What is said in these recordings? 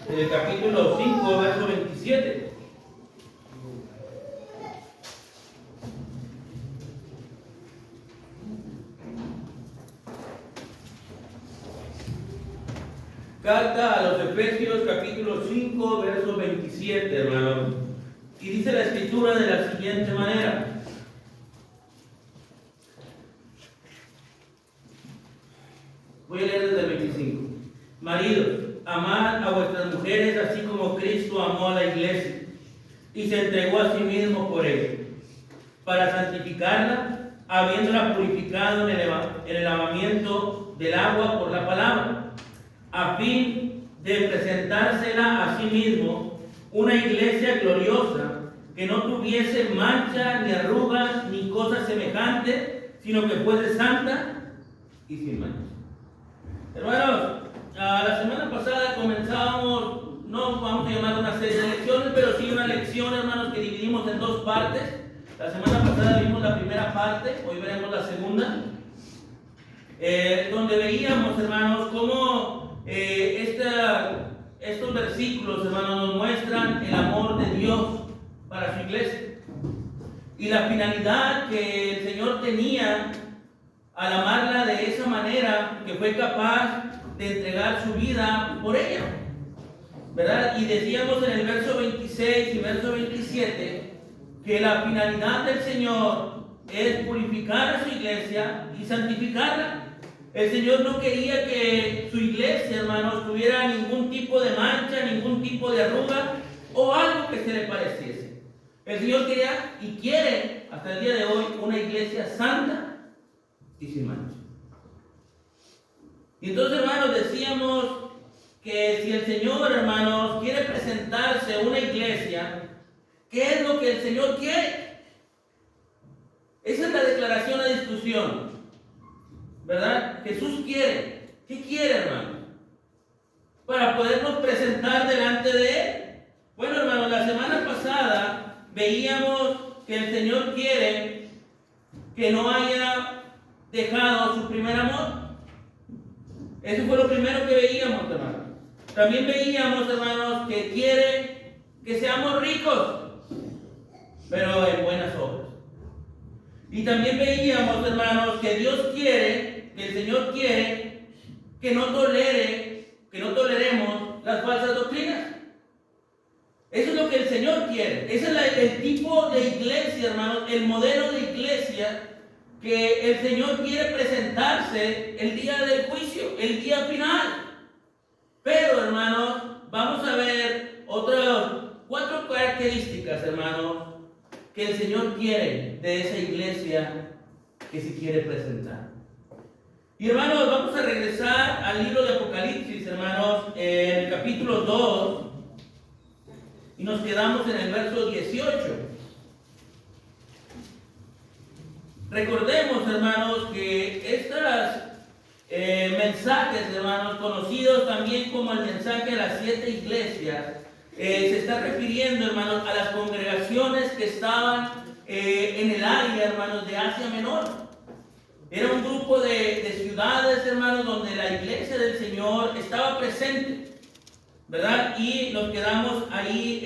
en el capítulo 5, verso 27. Carta a los Efesios, capítulo 5, verso 27, hermanos. Y dice la Escritura de la siguiente manera. Voy a leer desde el 25. Maridos, amad a vuestras mujeres así como Cristo amó a la iglesia y se entregó a sí mismo por ella, para santificarla, habiéndola purificado en el lavamiento del agua por la palabra, a fin de presentársela a sí mismo una iglesia gloriosa, que no tuviese mancha, ni arruga, ni cosa semejante, sino que fuese santa y sin mancha. Hermanos, la semana pasada comenzábamos, no vamos a llamar una serie de lecciones, pero sí una lección, hermanos, que dividimos en dos partes. La semana pasada vimos la primera parte, hoy veremos la segunda, donde veíamos, hermanos, cómo estos versículos, hermanos, nos muestran el amor de Dios para su iglesia y la finalidad que el Señor tenía al amarla de esa manera, que fue capaz de entregar su vida por ella, ¿verdad? Y decíamos en el verso 26 y verso 27 que la finalidad del Señor es purificar a su iglesia y santificarla. El Señor no quería que su iglesia, hermanos, tuviera ningún tipo de mancha, ningún tipo de arruga o algo que se le pareciese. El Señor quería y quiere hasta el día de hoy una iglesia santa y sin mancha. Y entonces, hermanos, decíamos que si el Señor, hermanos, quiere presentarse a una iglesia, ¿qué es lo que el Señor quiere? Esa es la declaración a discusión, ¿verdad? Jesús quiere. ¿Qué quiere, hermano? Para podernos presentar delante de Él. Bueno, hermanos, la semana pasada veíamos que el Señor quiere que no haya dejado su primer amor. Eso fue lo primero que veíamos, hermanos. También veíamos, hermanos, que quiere que seamos ricos, pero en buenas obras. Y también veíamos, hermanos, que Dios quiere, que el Señor quiere que no toleremos las falsas doctrinas. Eso es lo que el Señor quiere. Ese es el tipo de iglesia, hermanos, el modelo de iglesia que el Señor quiere presentarse el día del juicio, el día final. Pero, hermanos, vamos a ver otras 4 características, hermanos, que el Señor quiere de esa iglesia que se quiere presentar. Y, hermanos, vamos a regresar al libro de Apocalipsis, hermanos, en el capítulo 2, y nos quedamos en el verso 18. Recordemos, hermanos, que estos mensajes, hermanos, conocidos también como el mensaje de las 7 iglesias, se está refiriendo, hermanos, a las congregaciones que estaban en el área, hermanos, de Asia Menor. Era un grupo de ciudades, hermanos, donde la iglesia del Señor estaba presente, ¿verdad? Y nos quedamos ahí,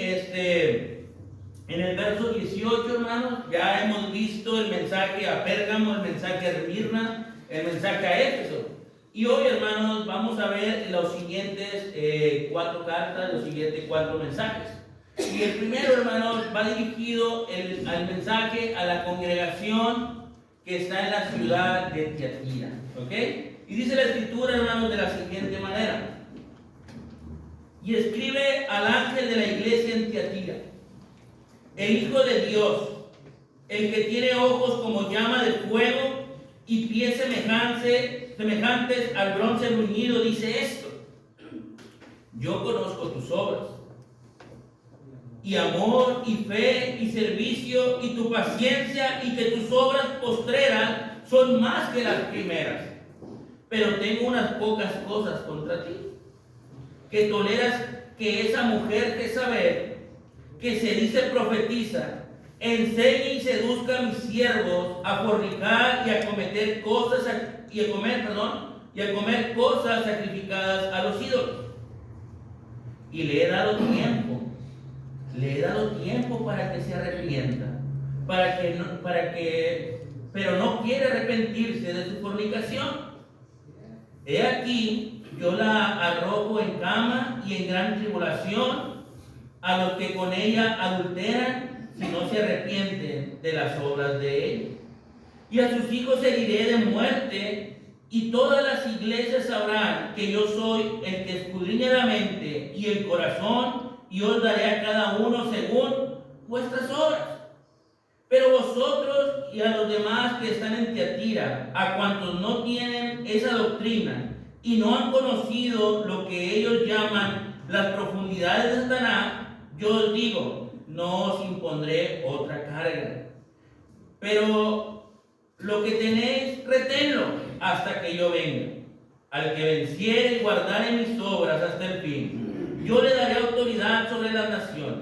en el verso 18, hermanos. Ya hemos visto el mensaje a Pérgamo, el mensaje a Esmirna, el mensaje a Éfeso. Y hoy, hermanos, vamos a ver los siguientes 4 cartas, los siguientes 4 mensajes. Y el primero, hermanos, va dirigido al mensaje a la congregación que está en la ciudad de Tiatira. ¿Ok? Y dice la Escritura, hermanos, de la siguiente manera. Y escribe al ángel de la iglesia en Tiatira: el Hijo de Dios, el que tiene ojos como llama de fuego y pies semejantes al bronce bruñido, dice esto: yo conozco tus obras, y amor, y fe, y servicio, y tu paciencia, y que tus obras postreras son más que las primeras. Pero tengo unas pocas cosas contra ti, que toleras que esa mujer Jezabel, que se dice profetiza, enseñe y seduzca a mis siervos a fornicar y a comer cosas sacrificadas a los ídolos. y le he dado tiempo. Le he dado tiempo para que se arrepienta, pero no quiere arrepentirse de su fornicación. He aquí, yo la arrojo en cama y en gran tribulación a los que con ella adulteran, si no se arrepienten de las obras de ella. Y a sus hijos heriré de muerte, y todas las iglesias sabrán que yo soy el que escudriña la mente y el corazón, y os daré a cada uno según vuestras obras. Pero vosotros y a los demás que están en Tiatira, a cuantos no tienen esa doctrina y no han conocido lo que ellos llaman las profundidades de Satanás, yo os digo, no os impondré otra carga. Pero lo que tenéis, reténlo hasta que yo venga. Al que venciere y guardare mis obras hasta el fin, yo le daré autoridad sobre las naciones,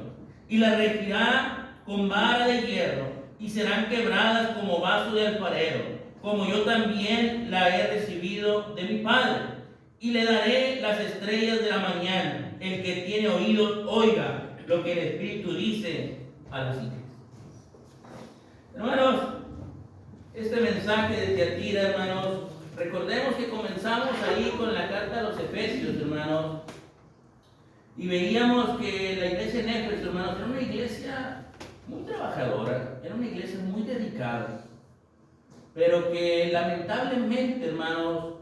y las regirá con vara de hierro, y serán quebradas como vaso de alfarero, como yo también la he recibido de mi Padre. Y le daré las estrellas de la mañana. El que tiene oídos, oiga lo que el Espíritu dice a las iglesias. Hermanos, este mensaje de Tiatira, hermanos, recordemos que comenzamos ahí con la carta a los Efesios, hermanos, y veíamos que la iglesia en Éfeso, hermanos, era una iglesia muy trabajadora, era una iglesia muy dedicada, pero que lamentablemente, hermanos,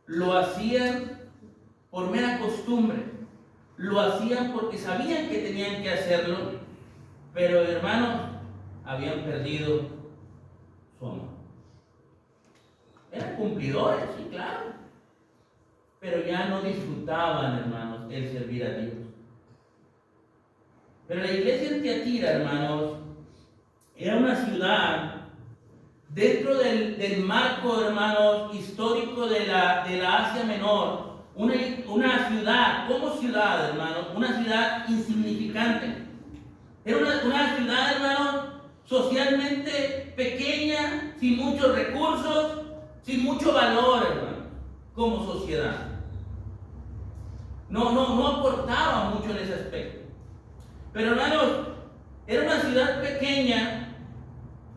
lo hacían por mera costumbre, lo hacían porque sabían que tenían que hacerlo, pero, hermanos, habían perdido su amor. Eran cumplidores, sí, claro, pero ya no disfrutaban, hermanos, el servir a Dios. Pero la iglesia en Tiatira, hermanos, era una ciudad dentro del marco, hermanos, histórico de la Asia Menor, una ciudad, como ciudad, hermanos, una ciudad insignificante. Era una ciudad, hermanos, socialmente pequeña, sin muchos recursos, sin mucho valor, hermanos, como sociedad. No aportaba mucho en ese aspecto. Pero, hermanos, era una ciudad pequeña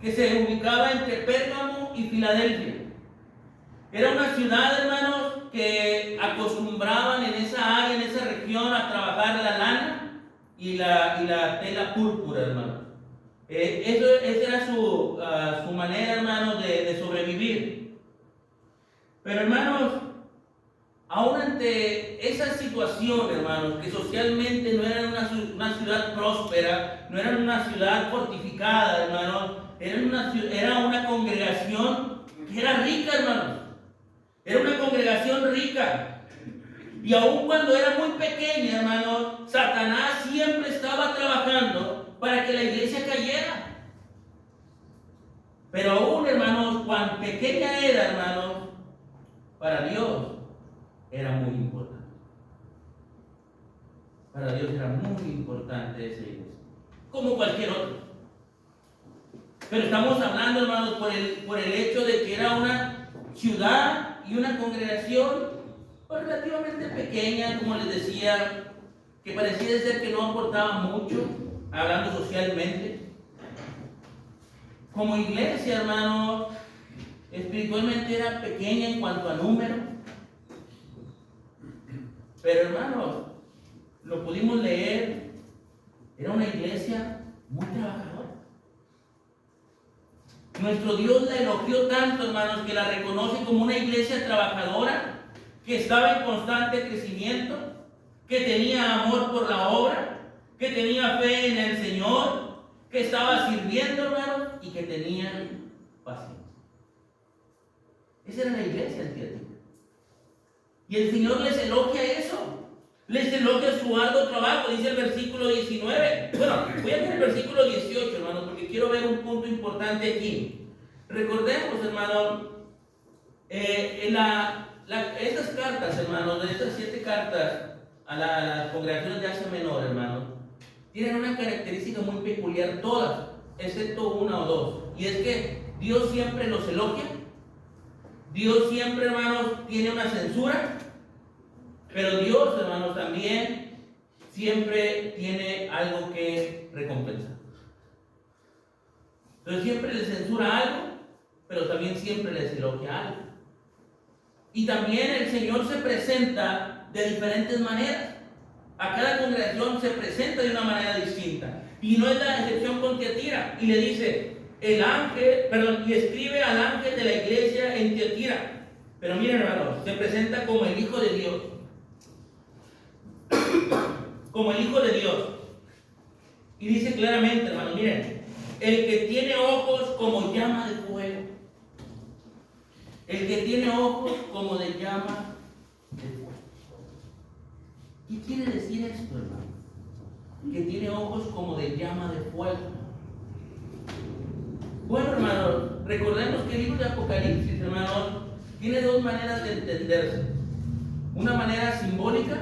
que se ubicaba entre Pérgamo y Filadelfia. Era una ciudad, hermanos, que acostumbraban en esa área, en esa región, a trabajar la lana y la tela púrpura, hermanos. Esa era su manera, hermanos, de sobrevivir. Pero, hermanos, aún ante esa situación, hermanos, que socialmente no era una ciudad próspera, no era una ciudad fortificada, hermanos, era una congregación que era rica, hermanos. Era una congregación rica. Y aun cuando era muy pequeña, hermanos, Satanás siempre estaba trabajando para que la iglesia cayera. Pero aún, hermanos, cuán pequeña era, hermanos, para Dios era muy importante. Para Dios era muy importante esa iglesia, como cualquier otro. Pero estamos hablando, hermanos, por el hecho de que era una ciudad y una congregación relativamente pequeña, como les decía, que parecía ser que no aportaba mucho, hablando socialmente. Como iglesia, hermanos, espiritualmente era pequeña en cuanto a número. Pero, hermanos, lo pudimos leer, era una iglesia muy trabajadora. Nuestro Dios la elogió tanto, hermanos, que la reconoce como una iglesia trabajadora, que estaba en constante crecimiento, que tenía amor por la obra, que tenía fe en el Señor, que estaba sirviendo, hermanos, y que tenía paciencia. Esa era la iglesia en Tiatira. Y el Señor les elogia eso. Les elogia su arduo trabajo, dice el versículo 19. Bueno, voy a ver el versículo 18, hermanos, porque quiero ver un punto importante aquí. Recordemos, hermanos, estas cartas, hermanos, de estas 7 cartas a las congregaciones de Asia Menor, hermanos, tienen una característica muy peculiar, todas, excepto una o dos. Y es que Dios siempre los elogia. Dios siempre, hermanos, tiene una censura. Pero Dios, hermanos, también siempre tiene algo que recompensar. Entonces siempre le censura algo, pero también siempre les elogia algo. Y también el Señor se presenta de diferentes maneras. A cada congregación se presenta de una manera distinta. Y no es la excepción con Tiatira. Y le dice, y escribe al ángel de la iglesia en Tiatira. Pero miren, hermanos, se presenta como el Hijo de Dios. Como el Hijo de Dios. Y dice claramente, hermanos, miren, el que tiene ojos como llama de fuego. El que tiene ojos como de llama de fuego. ¿Qué quiere decir esto, hermano? Que tiene ojos como de llama de fuego. Bueno, hermanos, recordemos que el libro de Apocalipsis, hermanos, tiene dos maneras de entenderse. Una manera simbólica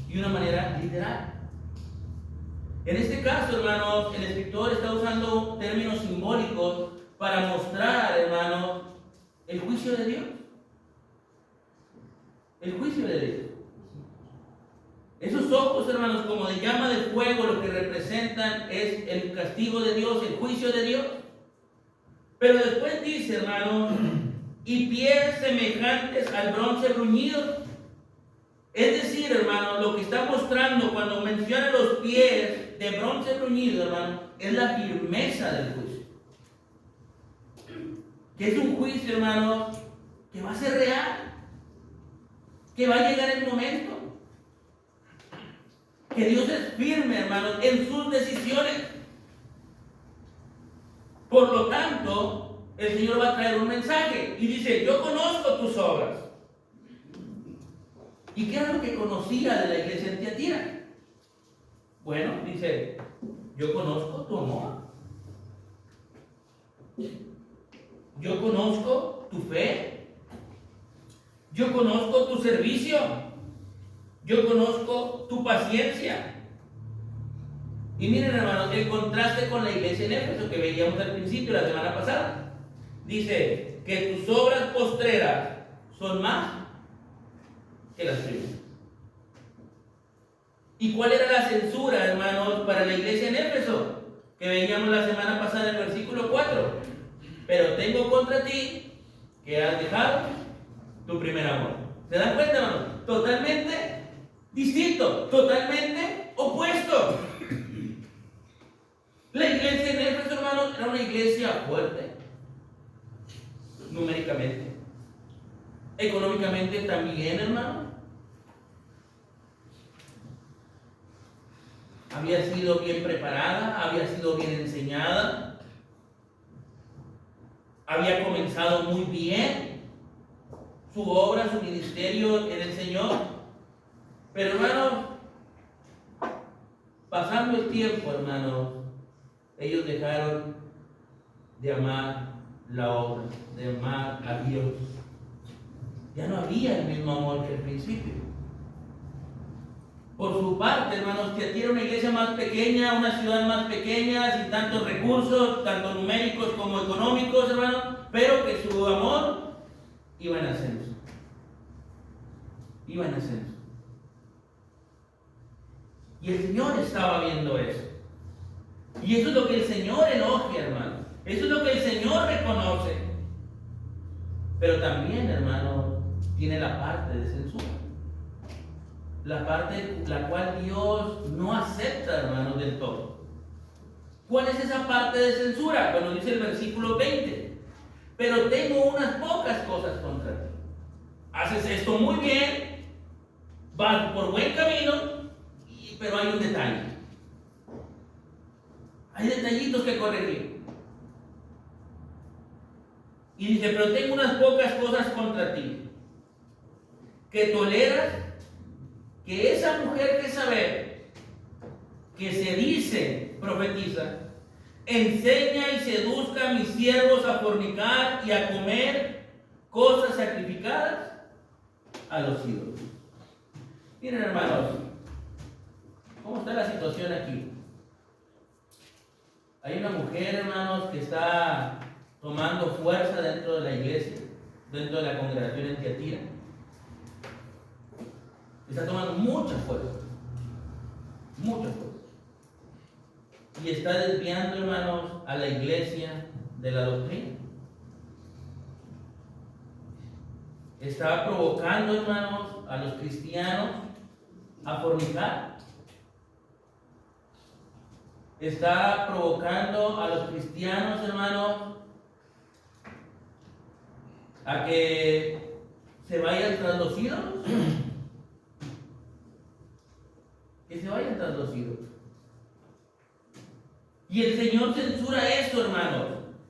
y una manera literal. En este caso, hermanos, el escritor está usando términos simbólicos para mostrar, hermanos, el juicio de Dios. El juicio de Dios. Esos ojos, hermanos, como de llama de fuego, lo que representan es el castigo de Dios, el juicio de Dios. Pero después dice, hermanos, y pies semejantes al bronce bruñido. Es decir, hermanos, lo que está mostrando cuando menciona los pies de bronce bruñido, hermano, es la firmeza del juicio. Que es un juicio, hermano, que va a ser real, que va a llegar el momento, que Dios es firme, hermano, en sus decisiones. Por lo tanto, el Señor va a traer un mensaje y dice, yo conozco tus obras. ¿Y qué era lo que conocía de la iglesia en Tiatira? Bueno, dice, yo conozco tu amor. Yo conozco tu fe. Yo conozco tu servicio. Yo conozco tu paciencia. Y miren, hermanos, el contraste con la iglesia en Éfeso que veíamos al principio la semana pasada. Dice que tus obras postreras son más que las primeras. ¿Y cuál era la censura, hermanos, para la iglesia en Éfeso? Que veíamos la semana pasada en el versículo 4. Pero tengo contra ti que has dejado tu primer amor. ¿Se dan cuenta, hermanos? Totalmente distinto, totalmente opuesto. La iglesia en Éfeso, hermanos, era una iglesia fuerte, numéricamente. Económicamente también, hermano. Había sido bien preparada, había sido bien enseñada, había comenzado muy bien su obra, su ministerio en el Señor. Pero, hermanos, pasando el tiempo, hermanos, ellos dejaron de amar la obra, de amar a Dios. Ya no había el mismo amor que al principio. Por su parte, hermanos, Tiatira era una iglesia más pequeña, una ciudad más pequeña, sin tantos recursos, tanto numéricos como económicos, hermanos, pero que su amor iba en ascenso. Iba en ascenso. Y el Señor estaba viendo eso. Y eso es lo que el Señor elogia, hermano. Eso es lo que el Señor reconoce. Pero también, hermano, tiene la parte de censura. La parte la cual Dios no acepta, hermanos, del todo. ¿Cuál es esa parte de censura? Bueno, dice el versículo 20. Pero tengo unas pocas cosas contra ti. Haces esto muy bien, vas por buen camino, pero hay un detalle. Hay detallitos que corregir. Y dice, pero tengo unas pocas cosas contra ti. Que toleras que esa mujer que sabe, que se dice profetiza, enseña y seduzca a mis siervos a fornicar y a comer cosas sacrificadas a los ídolos. Miren, hermanos, ¿cómo está la situación aquí? Hay una mujer, hermanos, que está tomando fuerza dentro de la iglesia, dentro de la congregación en Tiatira. Está tomando mucha fuerza. muchas cosas. Y está desviando, hermanos, a la iglesia de la doctrina. Está provocando, hermanos, a los cristianos a fornicar. Está provocando a los cristianos, hermanos, a que se vayan tras los ídolos. Que se vayan tras los ídolos. Y el Señor censura esto, hermanos.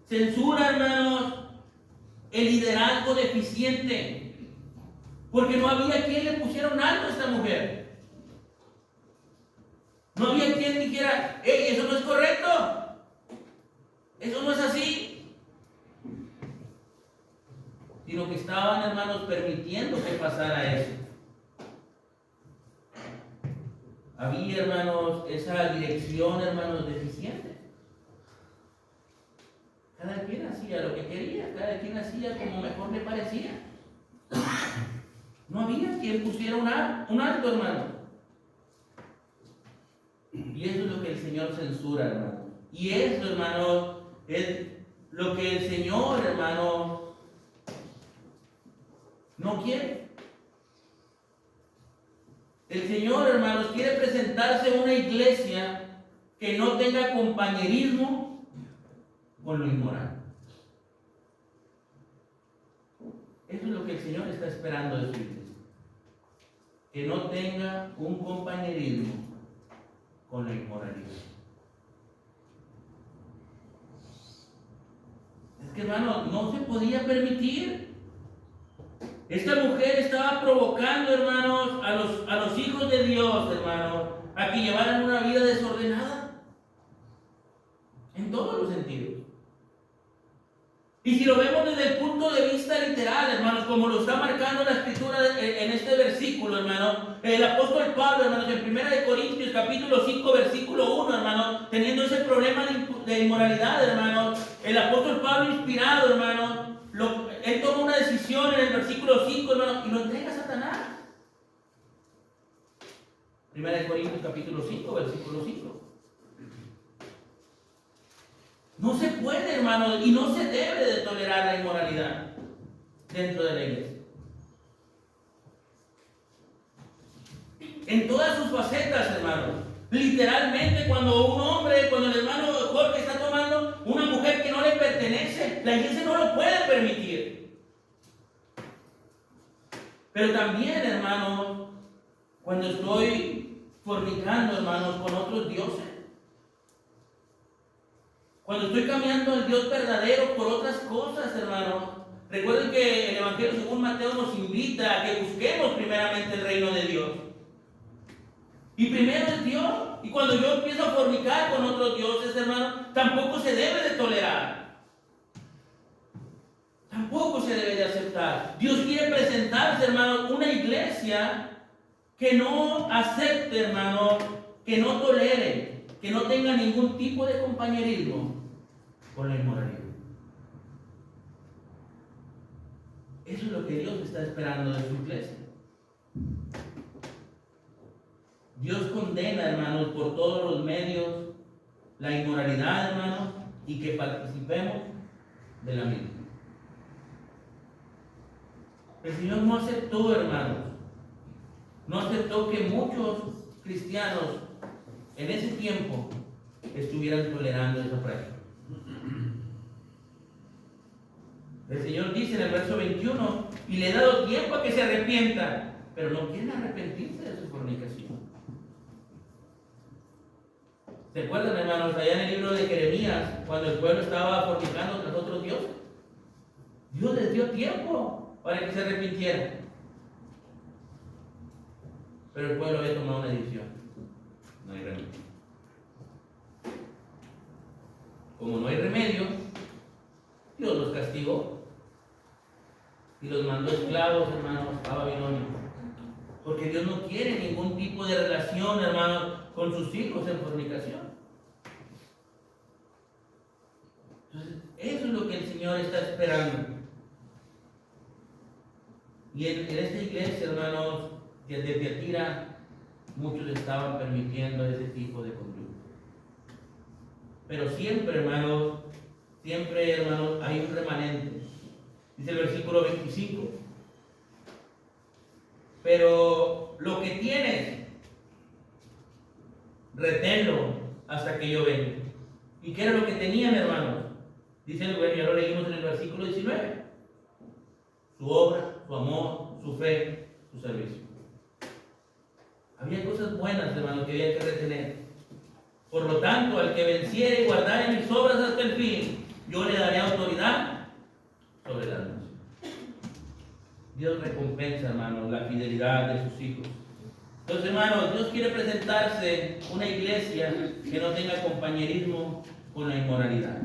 Censura, hermanos, el liderazgo deficiente. Porque no había quien le pusiera un alto a esta mujer. No había quien dijera, hey, eso no es correcto. Eso no es así. Sino que estaban, hermanos, permitiendo que pasara eso. Había, hermanos, esa dirección, hermanos, deficiente. Cada quien hacía lo que quería, cada quien hacía como mejor le parecía. No había quien pusiera un alto, hermano. Y eso es lo que el Señor censura, hermano. Y eso, hermano, es lo que el Señor, hermano, no quiere. El Señor, hermanos, quiere presentarse una iglesia que no tenga compañerismo con lo inmoral. Eso es lo que el Señor está esperando de su iglesia. Que no tenga un compañerismo con la inmoralidad. Es que, hermano, no se podía permitir. Esta mujer estaba provocando, hermanos, a los hijos de Dios, hermanos, a que llevaran una vida desordenada. En todos los sentidos. Y si lo vemos desde el punto de vista literal, hermanos, como lo está marcando la Escritura en este versículo, hermano, el apóstol Pablo, hermanos, en 1 Corintios, capítulo 5, versículo 1, hermano, teniendo ese problema de inmoralidad, hermanos, el apóstol Pablo, inspirado, hermano, él toma una decisión en el versículo 5, hermano, y lo entrega a Satanás. 1 Corintios, capítulo 5, versículo 5. No se puede, hermano, y no se debe de tolerar la inmoralidad dentro de la iglesia. En todas sus facetas, hermano. Literalmente, cuando un hombre, cuando el hermano Jorge está tomando una mujer que no le pertenece, la iglesia no lo puede permitir. Pero también, hermano, cuando estoy fornicando, hermanos, con otros dioses. Cuando estoy cambiando al Dios verdadero por otras cosas, hermano. Recuerden que el Evangelio según Mateo nos invita a que busquemos primeramente el reino de Dios. Y primero es Dios. Y cuando yo empiezo a fornicar con otros dioses, hermano, tampoco se debe de tolerar. Tampoco se debe de aceptar. Dios quiere presentarse, hermano, una iglesia que no acepte, hermano, que no tolere, que no tenga ningún tipo de compañerismo con la inmoralidad. Eso es lo que Dios está esperando de su iglesia. Dios condena, hermanos, por todos los medios la inmoralidad, hermanos, y que participemos de la misma. El Señor no aceptó, hermanos, no aceptó que muchos cristianos en ese tiempo estuvieran tolerando esa práctica. El Señor dice en el verso 21, y le he dado tiempo a que se arrepientan, pero no quieren arrepentirse de su fornicación. ¿Se acuerdan, hermanos, allá en el libro de Jeremías, cuando el pueblo estaba fornicando tras otros dioses? Dios les dio tiempo para que se arrepintieran. Pero el pueblo había tomado una decisión. No hay remedio. Como no hay remedio, Dios los castigó y los mandó esclavos, hermanos, a Babilonia. Porque Dios no quiere ningún tipo de relación, hermanos, con sus hijos en fornicación. Entonces, eso es lo que el Señor está esperando. Y en esta iglesia, hermanos, de Tiatira, muchos estaban permitiendo ese tipo de conducta. Pero siempre, hermanos, hay un remanente. Dice el versículo 25. Pero lo que tienes, reténlo hasta que yo venga. ¿Y qué era lo que tenían, hermanos? Dice el bueno, ya lo leímos en el versículo 19. Su obra, su amor, su fe, su servicio. Había cosas buenas, hermanos, que había que retener. Por lo tanto, al que venciere y guardare mis obras hasta el fin, yo le daré autoridad sobre las naciones. Dios recompensa, hermanos, la fidelidad de sus hijos. Entonces, hermanos, Dios quiere presentarse una iglesia que no tenga compañerismo con la inmoralidad.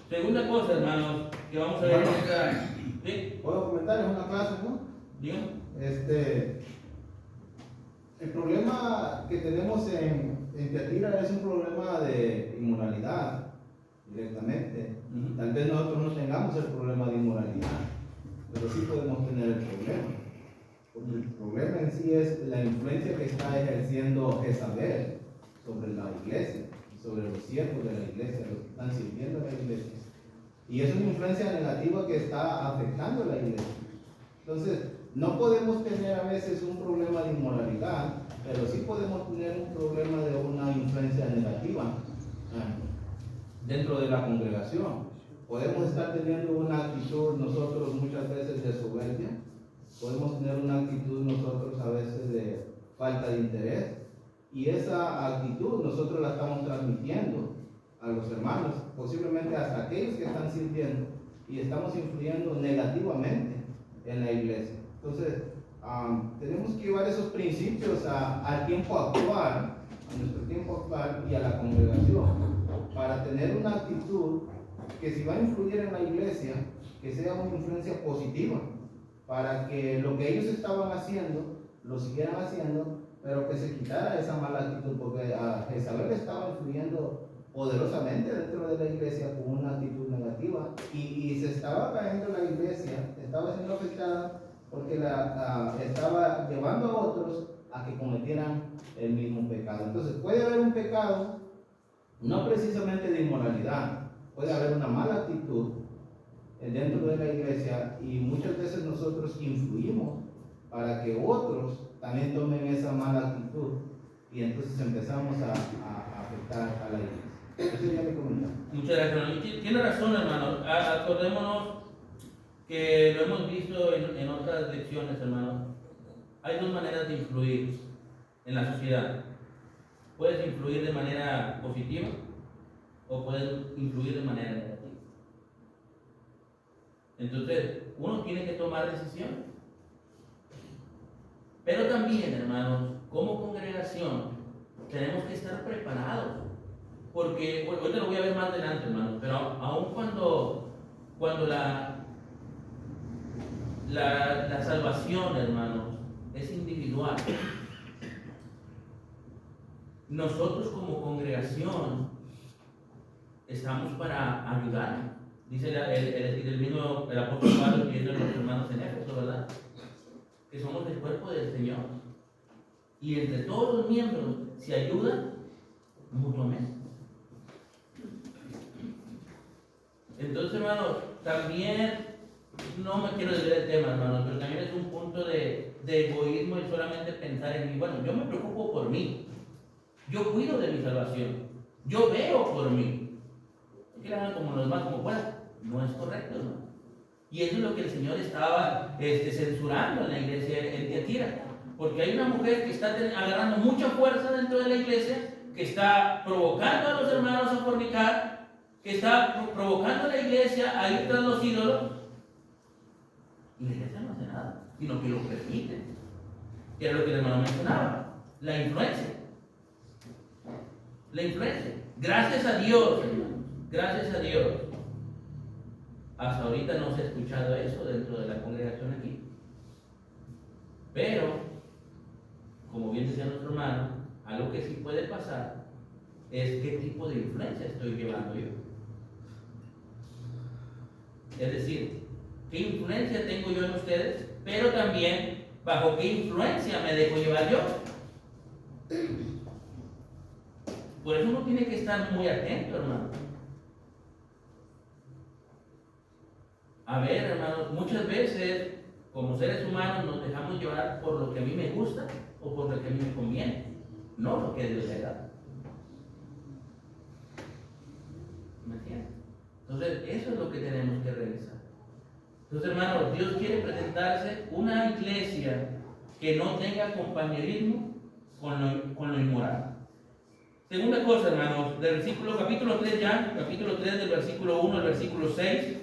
Segunda cosa, hermanos, que vamos a ver en esta... ¿Sí? ¿Puedo comentar? Es una clase, ¿no? ¿Digo? El problema que tenemos en Tiatira es un problema de inmoralidad, directamente. Tal vez nosotros no tengamos el problema de inmoralidad, pero sí podemos tener el problema. Porque el problema en sí es la influencia que está ejerciendo Jezabel sobre la iglesia, sobre los siervos de la iglesia, los que están sirviendo a la iglesia. Y es una influencia negativa que está afectando a la iglesia. Entonces, no podemos tener a veces un problema de inmoralidad, pero sí podemos tener un problema de una influencia negativa dentro de la congregación. Podemos estar teniendo una actitud nosotros muchas veces de soberbia, podemos tener una actitud nosotros a veces de falta de interés, y esa actitud nosotros la estamos transmitiendo a los hermanos, posiblemente hasta aquellos que están sirviendo, y estamos influyendo negativamente en la iglesia. Entonces, tenemos que llevar esos principios al tiempo actual, a nuestro tiempo actual y a la congregación, para tener una actitud que si va a influir en la iglesia, que sea una influencia positiva, para que lo que ellos estaban haciendo, lo siguieran haciendo, pero que se quitara esa mala actitud, porque Jezabel estaba influyendo poderosamente dentro de la iglesia con una actitud negativa, y se estaba cayendo la iglesia, estaba siendo afectada porque estaba llevando a otros a que cometieran el mismo pecado. Entonces puede haber un pecado, no precisamente de inmoralidad, puede haber una mala actitud dentro de la iglesia, y muchas veces nosotros influimos para que otros también tomen esa mala actitud, y entonces empezamos a afectar a la iglesia. Ese sería mi comentario. Muchas gracias, hermano. Tiene razón, hermano. Acordémonos que lo hemos visto en otras lecciones, hermano. Hay dos maneras de influir en la sociedad. Puedes influir de manera positiva o puedes influir de manera negativa. Entonces, uno tiene que tomar decisiones. Pero también, hermanos, como congregación, tenemos que estar preparados. Porque, ahorita lo voy a ver más adelante, hermanos, pero aun cuando la salvación, hermanos, es individual, nosotros como congregación estamos para ayudar. Dice el apóstol Pablo escribiendo a los hermanos en Éfeso, ¿verdad? Que somos el cuerpo del Señor. Y entre todos los miembros se ayudan mutuamente. Entonces, hermanos, también, no me quiero desviar del tema, hermanos, pero también es un punto de egoísmo y solamente pensar en mí. Bueno, yo me preocupo por mí. Yo cuido de mi salvación. Yo veo por mí. Que le hagan como los demás, como puedan. No es correcto, hermano. Y eso es lo que el Señor estaba censurando en la iglesia en Tiatira. Porque hay una mujer que está agarrando mucha fuerza dentro de la iglesia, que está provocando a los hermanos a fornicar, que está provocando a la iglesia a ir tras los ídolos, y la iglesia no hace nada, sino que lo permite. Que era lo que el hermano mencionaba, la influencia. La influencia. Gracias a Dios, hermanos, gracias a Dios. Hasta ahorita no se ha escuchado eso dentro de la congregación aquí. Pero, como bien decía nuestro hermano, algo que sí puede pasar es qué tipo de influencia estoy llevando yo. Es decir, qué influencia tengo yo en ustedes, pero también bajo qué influencia me dejo llevar yo. Por eso uno tiene que estar muy atento, hermano. A ver, hermano, muchas veces como seres humanos nos dejamos llevar por lo que a mí me gusta o por lo que a mí me conviene, no lo que a Dios le da. ¿Me entiendes? Entonces, eso es lo que tenemos que revisar. Entonces, hermanos, Dios quiere presentarse una iglesia que no tenga compañerismo con lo inmoral. Segunda cosa, hermanos, del capítulo 3 ya, capítulo 3 del versículo 1 al versículo 6.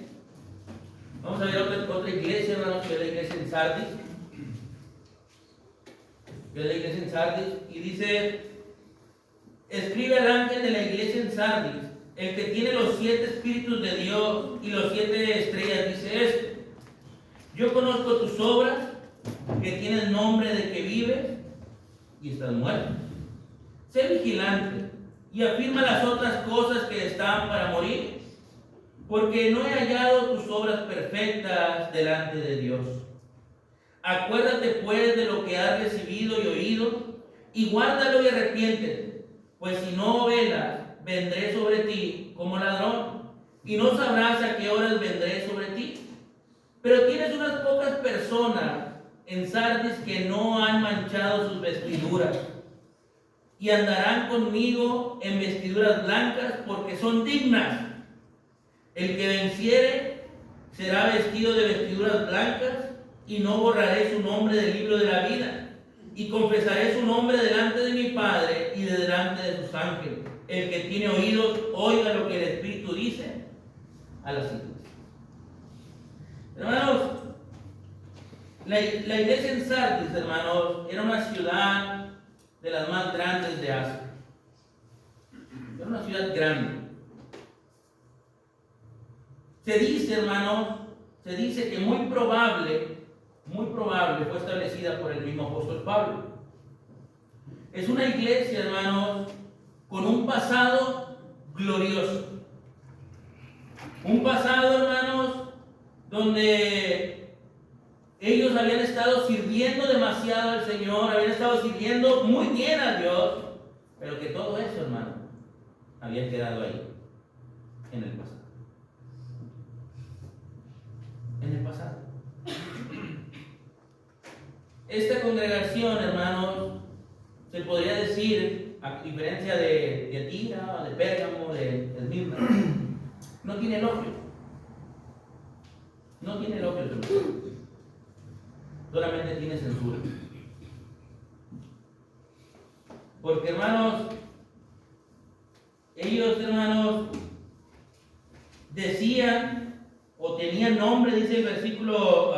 Vamos a ver otra iglesia, hermanos, que es la iglesia en Sardis. Que es la iglesia en Sardis. Y dice, escribe al ángel de la iglesia en Sardis, el que tiene los 7 espíritus de Dios y los 7 estrellas, dice esto: yo conozco tus obras, que tienes nombre de que vives y estás muerto. Sé vigilante y afirma las otras cosas que están para morir, porque no he hallado tus obras perfectas delante de Dios. Acuérdate pues de lo que has recibido y oído, y guárdalo y arrepiéntete, pues si no velas, vendré sobre ti como ladrón, y no sabrás a qué horas vendré sobre ti. Pero tienes unas pocas personas en Sardis que no han manchado sus vestiduras, y andarán conmigo en vestiduras blancas, porque son dignas. El que venciere será vestido de vestiduras blancas, y no borraré su nombre del libro de la vida, y confesaré su nombre delante de mi Padre y de delante de sus ángeles. El que tiene oídos, oiga lo que el Espíritu dice a las iglesias. Hermanos, la iglesia en Sardis, hermanos, era una ciudad de las más grandes de Asia. Era una ciudad grande. Se dice, hermanos, que muy probable fue establecida por el mismo apóstol Pablo. Es una iglesia, hermanos, con un pasado glorioso. Un pasado, hermanos, donde ellos habían estado sirviendo demasiado al Señor, habían estado sirviendo muy bien a Dios, pero que todo eso, hermano, había quedado ahí, en el pasado. En el pasado. Esta congregación, hermanos, se podría decir, a diferencia de Tiatira, de Pérgamo, de Esmirna, no tiene elogio. No tiene elogio, solamente tiene censura. Porque, hermanos, ellos, hermanos, decían o tenían nombre, dice el versículo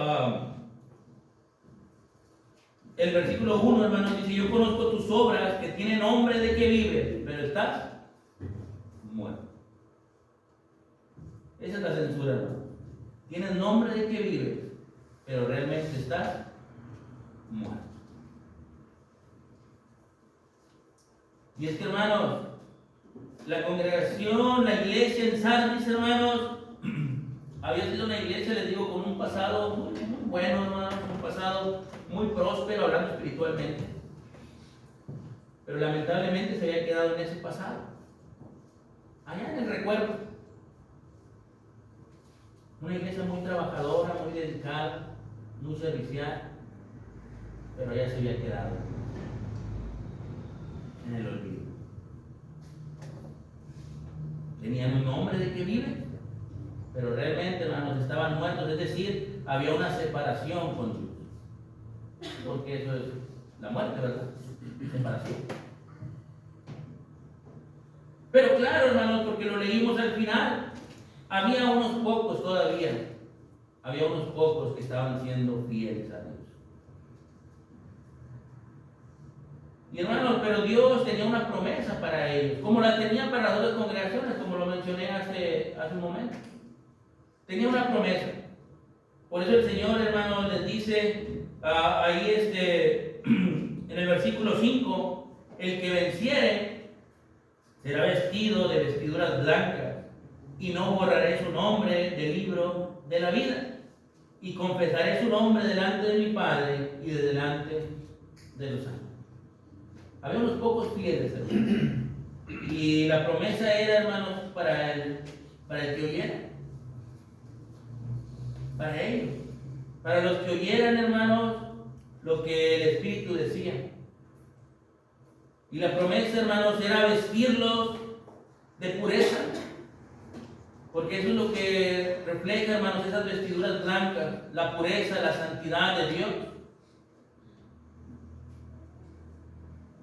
1, hermanos, dice: yo conozco tus obras, que tienen nombre de que vives, pero estás muerto. Esa es la censura, hermano. Tienes nombre de que vives, pero realmente estás muerto. Y es que, hermanos, la congregación, la iglesia en Sardis, hermanos, había sido una iglesia, les digo, con un pasado muy bueno, hermanos, un pasado muy próspero, hablando espiritualmente. Pero lamentablemente se había quedado en ese pasado, allá en el recuerdo. Una iglesia muy trabajadora, muy dedicada, muy servicial, pero ya se había quedado en el olvido. Tenían un nombre de que viven, pero realmente, hermanos, estaban muertos, es decir, había una separación con Dios. Porque eso es la muerte, ¿verdad? Separación. Pero claro, hermanos, porque lo leímos al final, había unos pocos todavía, había unos pocos que estaban siendo fieles a Dios. Y hermanos, pero Dios tenía una promesa para ellos, como la tenía para las otras congregaciones, como lo mencioné hace un momento. Tenía una promesa. Por eso el Señor, hermanos, les dice ahí en el versículo 5: el que venciere será vestido de vestiduras blancas, y no borraré su nombre del libro de la vida, y confesaré su nombre delante de mi Padre y de delante de los ángeles. Había unos pocos fieles, hermanos. Y la promesa era, hermanos, para el que oyera. Para ellos. Para los que oyeran, hermanos, lo que el Espíritu decía. Y la promesa, hermanos, era vestirlos de pureza. Porque eso es lo que refleja, hermanos, esas vestiduras blancas, la pureza, la santidad de Dios.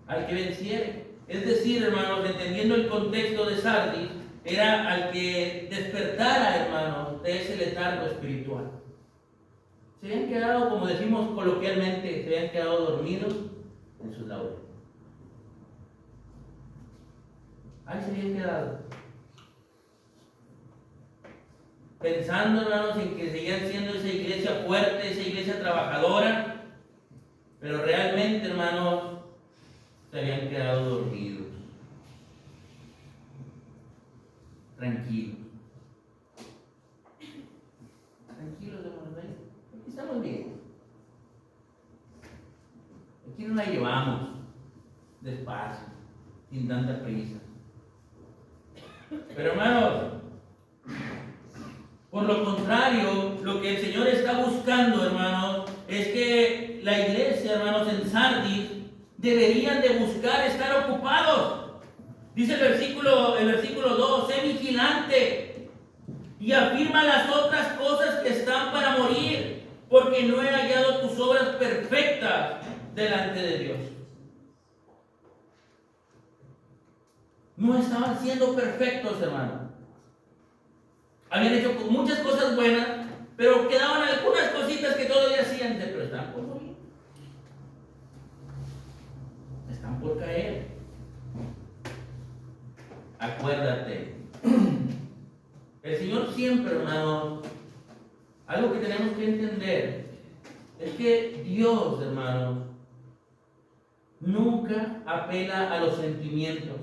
Al que venciere. Es decir, hermanos, entendiendo el contexto de Sardis, era al que despertara, hermanos, de ese letargo espiritual. Se habían quedado, como decimos coloquialmente, se habían quedado dormidos en sus laureles. Ahí se habían quedado. Pensando, hermanos, en que seguían siendo esa iglesia fuerte, esa iglesia trabajadora, pero realmente, hermanos, se habían quedado dormidos. Tranquilos. Tranquilos, hermanos. Aquí estamos bien. Aquí nos la llevamos despacio, sin tanta prisa. Pero, hermanos, por lo contrario, lo que el Señor está buscando, hermanos, es que la iglesia, hermanos, en Sardis deberían de buscar estar ocupados. Dice el versículo 2, sé vigilante y afirma las otras cosas que están para morir, porque no he hallado tus obras perfectas delante de Dios. No estaban siendo perfectos, hermanos. Habían hecho muchas cosas buenas, pero quedaban algunas cositas que todavía hacían, pero están por morir. Están por caer. Acuérdate. El Señor siempre, hermanos, algo que tenemos que entender es que Dios, hermanos, nunca apela a los sentimientos.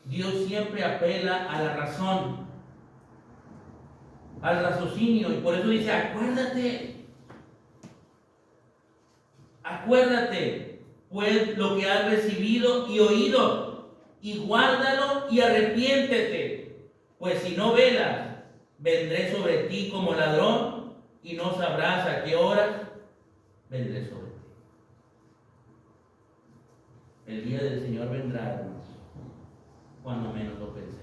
Dios siempre apela a la razón, al raciocinio, y por eso dice, acuérdate, pues lo que has recibido y oído, y guárdalo y arrepiéntete, pues si no velas, vendré sobre ti como ladrón, y no sabrás a qué hora vendré sobre ti. El día del Señor vendrá, hermanos, cuando menos lo pensemos.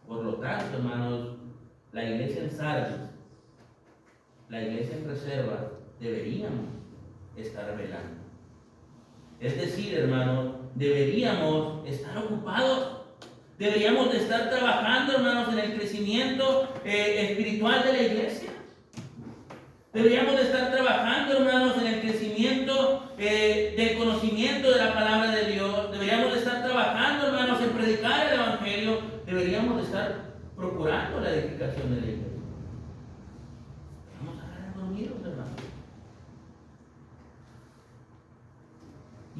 Por lo tanto, hermanos, la iglesia en Sardis, la iglesia en reserva, deberíamos estar velando. Es decir, hermanos, deberíamos estar ocupados. Deberíamos de estar trabajando, hermanos, en el crecimiento espiritual de la iglesia. Deberíamos de estar trabajando, hermanos, en el crecimiento del conocimiento de la palabra de Dios. Deberíamos de estar trabajando, hermanos, en predicar el evangelio. Deberíamos de estar procurando la edificación de la iglesia. Vamos a estar dormidos, hermanos.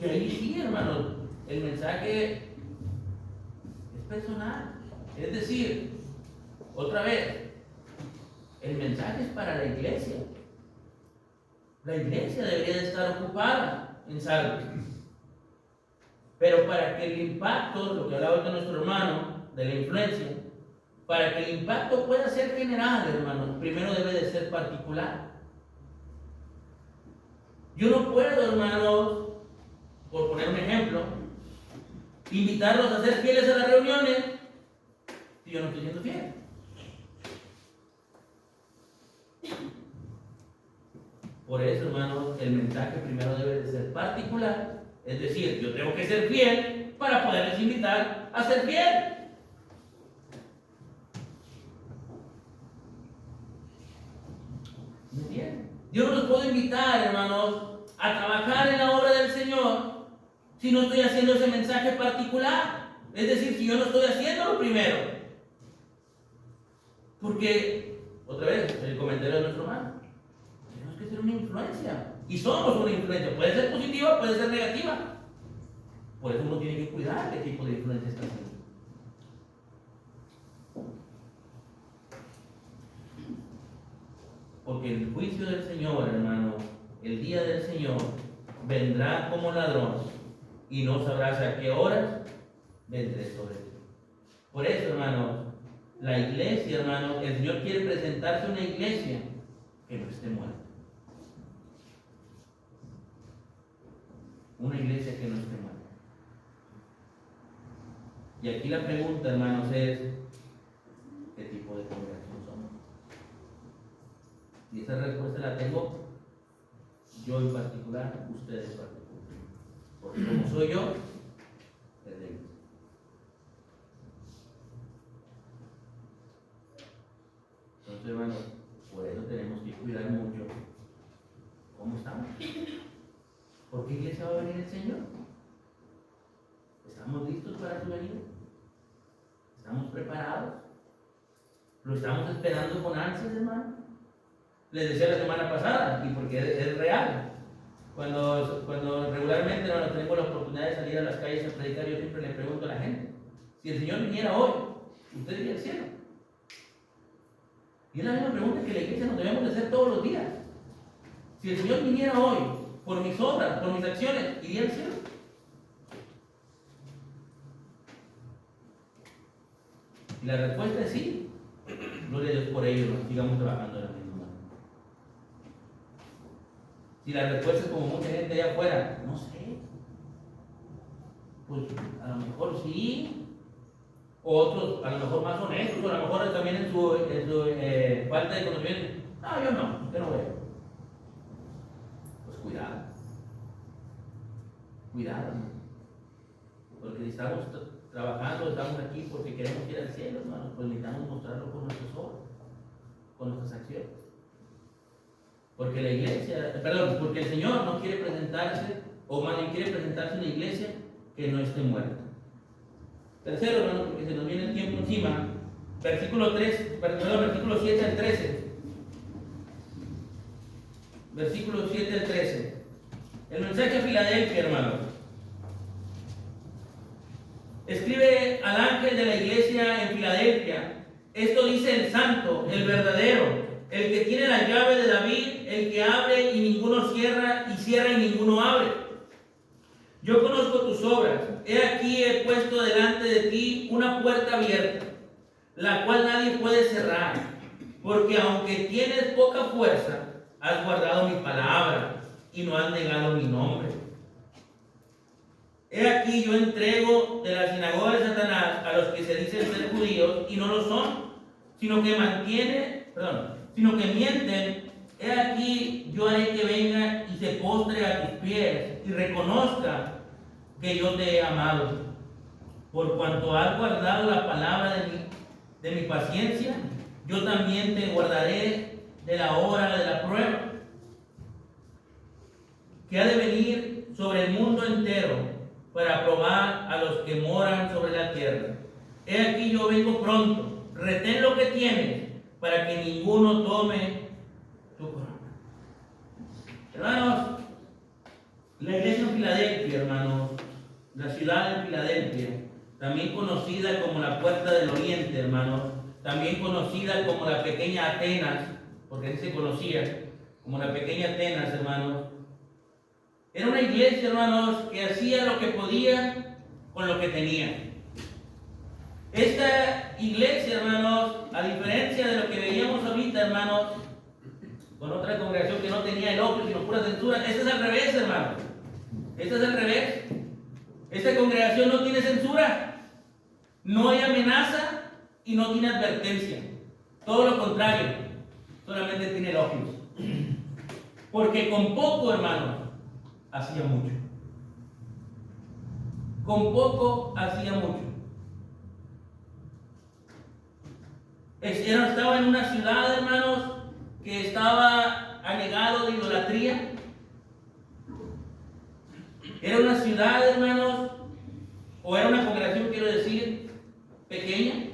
Y ahí sí, hermanos, el mensaje es personal. Es decir, otra vez, el mensaje es para la iglesia. La iglesia debería de estar ocupada en Sardis. Pero para que el impacto, lo que hablaba de nuestro hermano, de la influencia, para que el impacto pueda ser general, hermanos, primero debe de ser particular. Yo no puedo, hermanos, por poner un ejemplo, invitarlos a ser fieles a las reuniones si yo no estoy siendo fiel. Por eso, hermanos, el mensaje primero debe de ser particular. Es decir, yo tengo que ser fiel para poderles invitar a ser fiel. ¿Me entienden? Yo no los puedo invitar, hermanos, a trabajar en la obra del Señor si no estoy haciendo ese mensaje particular. Es decir, si yo no estoy haciéndolo primero. Porque, otra vez, el comentario de nuestro hermano, tenemos que ser una influencia. Y somos una influencia. Puede ser positiva, puede ser negativa. Por eso uno tiene que cuidar qué tipo de influencia está haciendo. Porque el juicio del Señor, hermano, el día del Señor, vendrá como ladrón y no sabrás a qué horas vendré sobre ti. Por eso, hermanos, la iglesia, hermanos, el Señor quiere presentarse una iglesia que no esté muerta. Una iglesia que no esté muerta. Y aquí la pregunta, hermanos, es: ¿qué tipo de congregación somos? Y esa respuesta la tengo yo en particular, ustedes en particular. Porque como soy yo, es de ellos. Entonces, hermanos, por eso tenemos que cuidar mucho cómo estamos. ¿Por qué iglesia va a venir el Señor? ¿Estamos listos para su venida? ¿Estamos preparados? ¿Lo estamos esperando con ansias, hermano? Les decía la semana pasada, y porque es real. Cuando regularmente, hermano, tenemos la oportunidad de salir a las calles a predicar, yo siempre le pregunto a la gente: si el Señor viniera hoy, ¿usted iría al cielo? Y es la misma pregunta que la iglesia nos debemos de hacer todos los días. Si el Señor viniera hoy, por mis obras, por mis acciones, ¿iría al cielo? Y la respuesta es sí. Gloria a Dios por ello, ¿no? Sigamos trabajando de la misma manera. Si la respuesta es como mucha gente allá afuera, no sé, pues a lo mejor sí. Otros a lo mejor más honestos, o a lo mejor también en su falta de conocimiento: no, yo no veo. Pues cuidado, porque si estamos trabajando, estamos aquí porque queremos ir al cielo, hermanos, pues necesitamos mostrarlo con nuestras obras, con nuestras acciones. Porque la iglesia, porque el Señor no quiere presentarse, o más bien quiere presentarse una iglesia que no esté muerta. Tercero, hermano, porque se nos viene el tiempo encima, versículo 7 al 13. Versículo 7 al 13. El mensaje a Filadelfia, hermano. Escribe al ángel de la iglesia en Filadelfia: esto dice el santo, el verdadero, el que tiene la llave de David, el que abre y ninguno cierra, y cierra y ninguno abre. Yo conozco tus obras. He aquí he puesto delante de ti una puerta abierta, la cual nadie puede cerrar, porque aunque tienes poca fuerza, has guardado mi palabra y no has negado mi nombre. He aquí yo entrego de la sinagoga de Satanás a los que se dicen ser judíos y no lo son, sino que mienten. He aquí yo haré que venga y se postre a tus pies y reconozca que yo te he amado. Por cuanto has guardado la palabra de mi paciencia, yo también te guardaré de la hora de la prueba, que ha de venir sobre el mundo entero para probar a los que moran sobre la tierra. He aquí yo vengo pronto. Retén lo que tienes para que ninguno tome tu corona. Hermanos, la iglesia en Filadelfia, hermanos, la ciudad de Filadelfia, también conocida como la Puerta del Oriente, hermanos, también conocida como la pequeña Atenas, porque así se conocía como la pequeña Atenas, hermanos. Era una iglesia, hermanos, que hacía lo que podía con lo que tenía. Esta iglesia, hermanos, a diferencia de lo que veíamos ahorita, hermanos, con otra congregación que no tenía elogio sino pura censura, esta es al revés, hermanos. Esta es al revés. Esta congregación no tiene censura, no hay amenaza y no tiene advertencia. Todo lo contrario, solamente tiene elogios. Porque con poco, hermanos, hacía mucho. Con poco hacía mucho. Estaba en una ciudad, hermanos, que estaba anegado de idolatría. Era una ciudad, hermanos, o era una congregación, quiero decir, pequeña,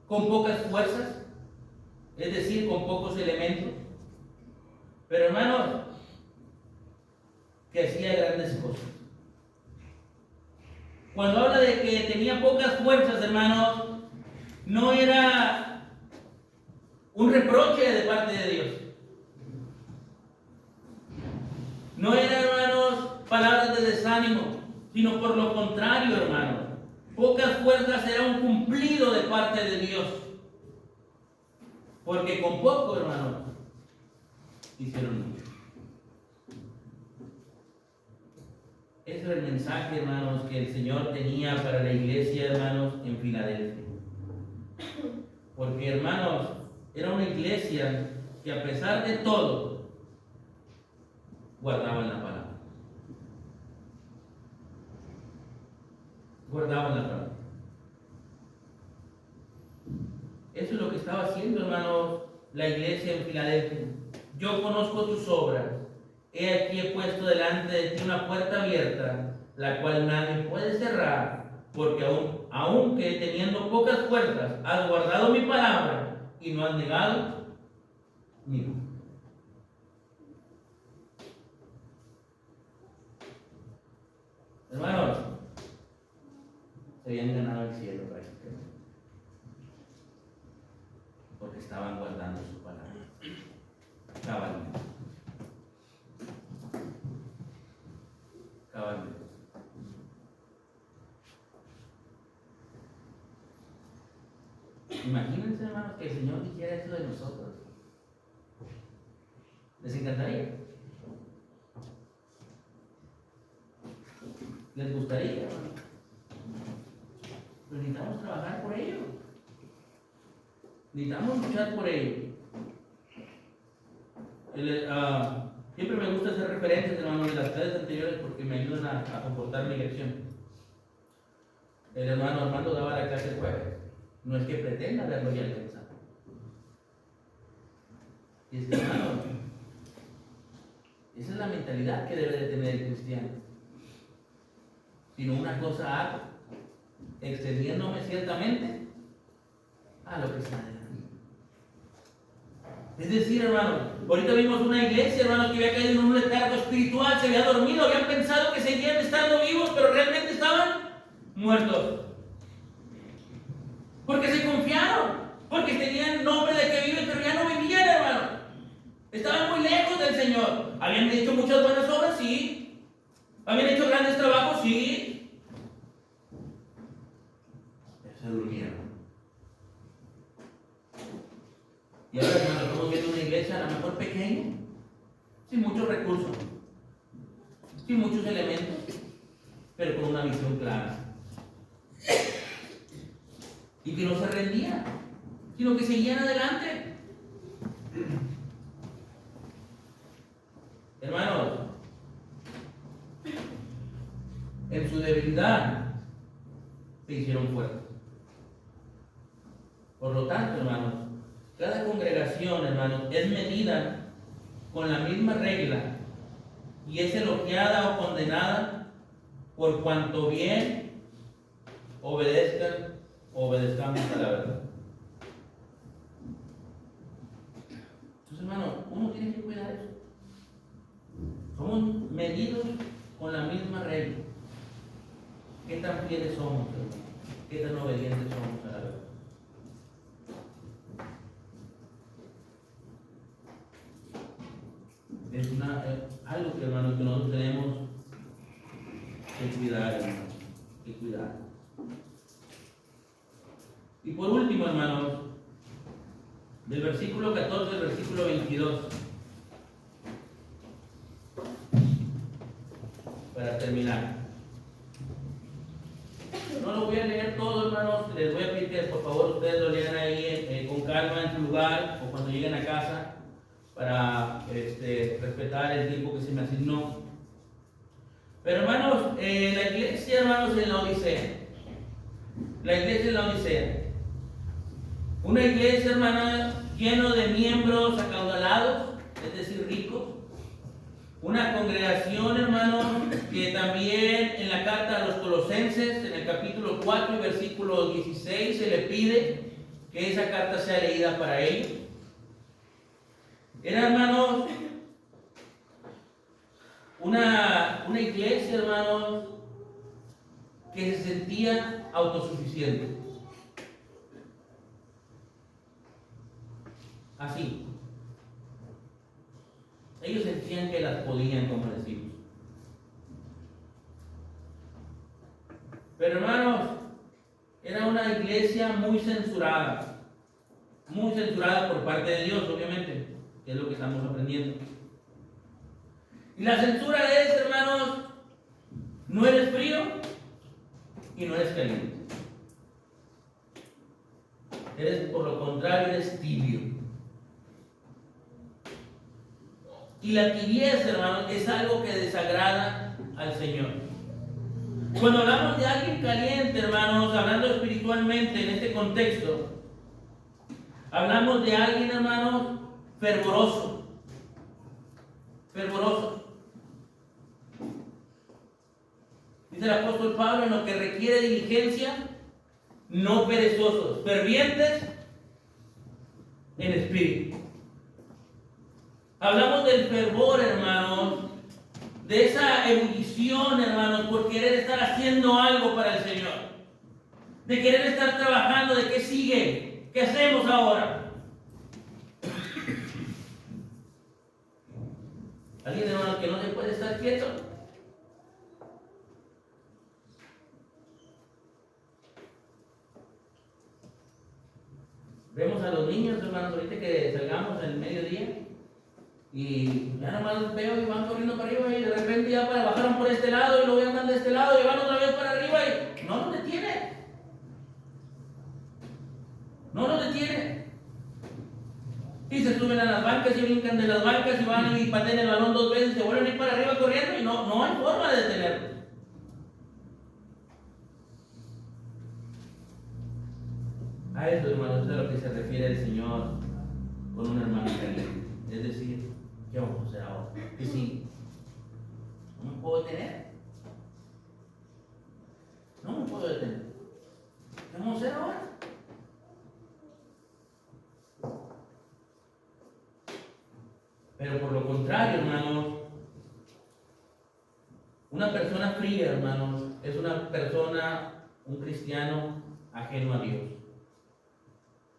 con pocas fuerzas, es decir, con pocos elementos. Pero, hermanos, que hacía grandes cosas. Cuando habla de que tenía pocas fuerzas, hermanos, no era un reproche de parte de Dios. No eran, hermanos, palabras de desánimo, sino por lo contrario, hermanos. Pocas fuerzas era un cumplido de parte de Dios. Porque con poco, hermanos, hicieron mucho. Ese es el mensaje, hermanos, que el Señor tenía para la iglesia, hermanos, en Filadelfia. Porque, hermanos, era una iglesia que a pesar de todo, guardaban la palabra. Guardaban la palabra. Eso es lo que estaba haciendo, hermanos, la iglesia en Filadelfia. Yo conozco tus obras. He aquí he puesto delante de ti una puerta abierta, la cual nadie puede cerrar, porque aunque teniendo pocas fuerzas, has guardado mi palabra y no has negado mi nombre. Hermanos, se habían ganado el cielo prácticamente, porque estaban guardando su palabra. Cabalmente. Cabalmente. Imagínense, hermanos, que el Señor dijera eso de nosotros. ¿Les encantaría? ¿Les gustaría, hermano? Pero necesitamos trabajar por ello. Necesitamos luchar por ello. Siempre me gusta hacer referencias, hermano, de las clases anteriores porque me ayudan a comportar mi lección. El hermano Armando daba la clase el jueves. No es que pretenda haberlo ya alcanzado. Y es que, hermano, esa es la mentalidad que debe de tener el cristiano. Sino una cosa hago, extendiéndome ciertamente a lo que está delante. Es decir, hermano, ahorita vimos una iglesia, hermano, que había caído en un letargo espiritual, se había dormido, habían pensado que seguían estando vivos, pero realmente estaban muertos. Porque se confiaron, porque tenían nombre de que viven, pero ya no vivían, hermano. Estaban muy lejos del Señor. Habían hecho muchas buenas obras, sí. Habían hecho grandes trabajos, sí. Pero se durmieron. Y ahora, hermano, estamos viendo una iglesia a lo mejor pequeña, sin muchos recursos, sin muchos elementos, pero con una visión clara. Y que no se rendían, sino que seguían adelante. Hermanos, en su debilidad se hicieron fuertes. Por lo tanto, hermanos, cada congregación, hermanos, es medida con la misma regla y es elogiada o condenada por cuanto bien obedezcamos a la verdad. Entonces, hermano, uno tiene que cuidar eso. Somos medidos con la misma regla. ¿Qué tan fieles somos, hermano? ¿Qué tan obedientes somos a la verdad? Es algo que, hermano, que nosotros tenemos que cuidar, hermano, que cuidar. Y por último, hermanos, del versículo 14 al versículo 22, para terminar. No lo voy a leer todo, hermanos, les voy a pedir que por favor ustedes lo lean ahí con calma en su lugar o cuando lleguen a casa, para respetar el tiempo que se me asignó. Pero, hermanos, la iglesia, hermanos, en la Odisea, una iglesia, hermana, lleno de miembros acaudalados, es decir, ricos. Una congregación, hermanos, que también en la carta a los Colosenses, en el capítulo 4 y versículo 16, se le pide que esa carta sea leída para ellos. Era, hermanos, una iglesia, hermanos, que se sentía autosuficiente. Así. Ellos sentían que las podían, como decimos. Pero hermanos, era una iglesia muy censurada por parte de Dios, obviamente, que es lo que estamos aprendiendo. Y la censura es, hermanos, no eres frío y no eres caliente. Por lo contrario, eres tibio. Y la tibieza, hermanos, es algo que desagrada al Señor. Cuando hablamos de alguien caliente, hermanos, hablando espiritualmente en este contexto, hablamos de alguien, hermanos, fervoroso. Dice el apóstol Pablo, en lo que requiere diligencia, no perezosos, fervientes en espíritu. Hablamos del fervor, hermanos, de esa ebullición, hermanos, por querer estar haciendo algo para el Señor, de querer estar trabajando, de qué sigue, qué hacemos ahora. ¿Alguien, hermano, que no se puede estar quieto? Vemos a los niños, hermanos, ahorita que salgamos en el mediodía y ya nomás los veo y van corriendo para arriba y de repente ya bajaron por este lado y luego andan de este lado y van otra vez para arriba y no nos detiene. No nos detiene. Y se suben a las bancas y brincan de las bancas y van y patean el balón 2 veces y se vuelven a ir para arriba corriendo y no hay forma de detenerlos. A eso, hermanos, es a lo que se refiere el Señor con un hermano caliente. Es decir, ¿qué vamos a hacer ahora? Que sí, no me puedo detener. No me puedo detener. ¿Qué vamos a hacer ahora? Pero por lo contrario, hermanos, una persona fría, hermanos, es una persona, un cristiano ajeno a Dios.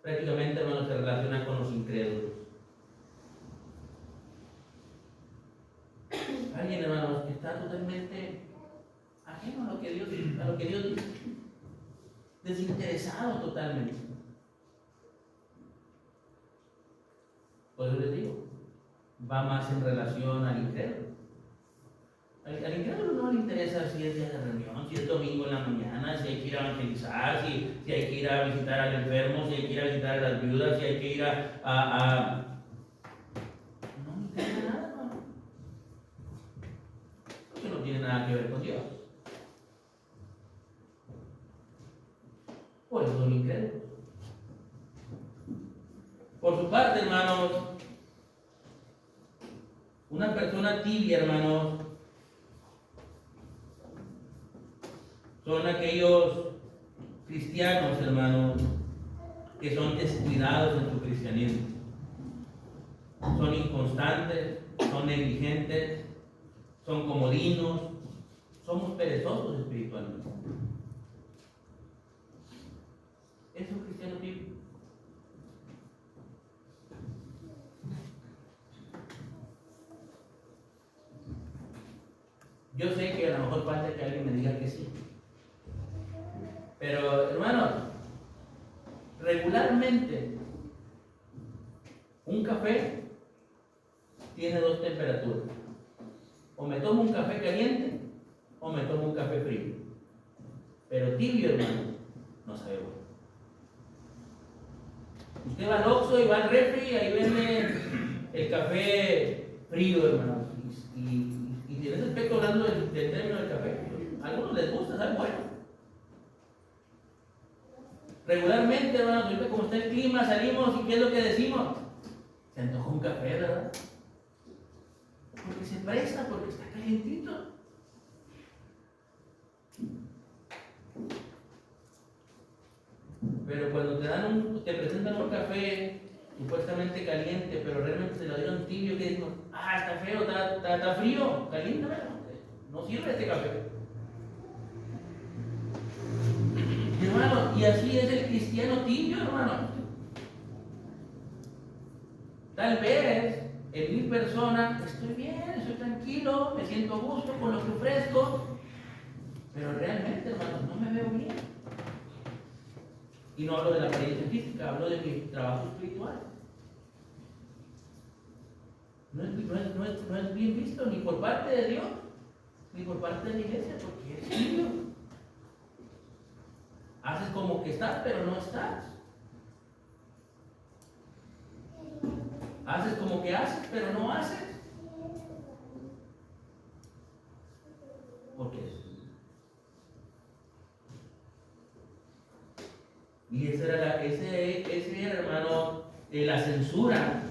Prácticamente, hermanos, se relaciona con los incrédulos. Alguien, hermanos, que está totalmente ajeno a lo que Dios dice, desinteresado totalmente. Por eso les digo, va más en relación al incrédulo. Al incrédulo no le interesa si es día de reunión, si es domingo en la mañana, si hay que ir a evangelizar, si hay que ir a visitar al enfermo, si hay que ir a visitar a las viudas, si hay que ir a... No le interesa nada, hermano. Porque no tiene nada que ver con Dios. Por eso son incrédulos. Por su parte, hermanos, una persona tibia, hermanos, son aquellos cristianos, hermanos, que son descuidados en su cristianismo. Son inconstantes, son negligentes, son comodinos, somos perezosos espiritualmente. Es un cristiano tibio. Yo sé que a lo mejor falta que alguien me diga que sí. Pero, hermanos, regularmente un café tiene 2 temperaturas. O me tomo un café caliente o me tomo un café frío. Pero tibio, hermano, no sabe bueno. Usted va al Oxxo y va al refri y ahí vende el café frío, hermano. Y en ese aspecto, hablando del término del café, a algunos les gusta, sabe bueno. Regularmente, hermanos, ahorita como está el clima, salimos y ¿qué es lo que decimos? Se antojó un café, ¿verdad? Porque se presta, porque está calientito. Pero cuando te presentan un café supuestamente caliente, pero realmente se lo dieron tibio, que digo, está feo, está frío, caliéntamelo. No sirve este café. Hermano, y así es el cristiano tibio, hermano. Tal vez en mi persona, estoy bien, estoy tranquilo, me siento a gusto con lo que ofrezco, pero realmente, hermanos, no me veo bien. Y no hablo de la apariencia física, hablo de mi trabajo espiritual. No es bien visto ni por parte de Dios, ni por parte de la iglesia, porque es tibio. Haces como que estás, pero no estás. Haces como que haces, pero no haces. ¿Por qué? Y ese era, hermano, la censura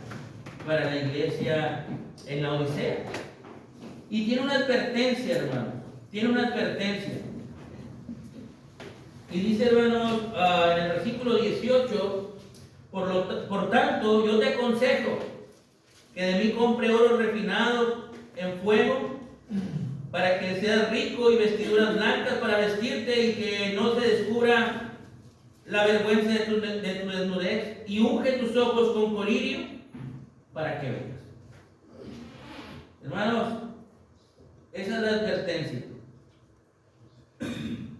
para la iglesia en la Odisea. Y tiene una advertencia, hermano. Tiene una advertencia. Y dice, hermanos, en el versículo 18, por tanto, yo te aconsejo que de mí compre oro refinado en fuego, para que seas rico, y vestiduras blancas para vestirte, y que no se descubra la vergüenza de tu desnudez, y unge tus ojos con colirio para que veas. Hermanos, esa es la advertencia.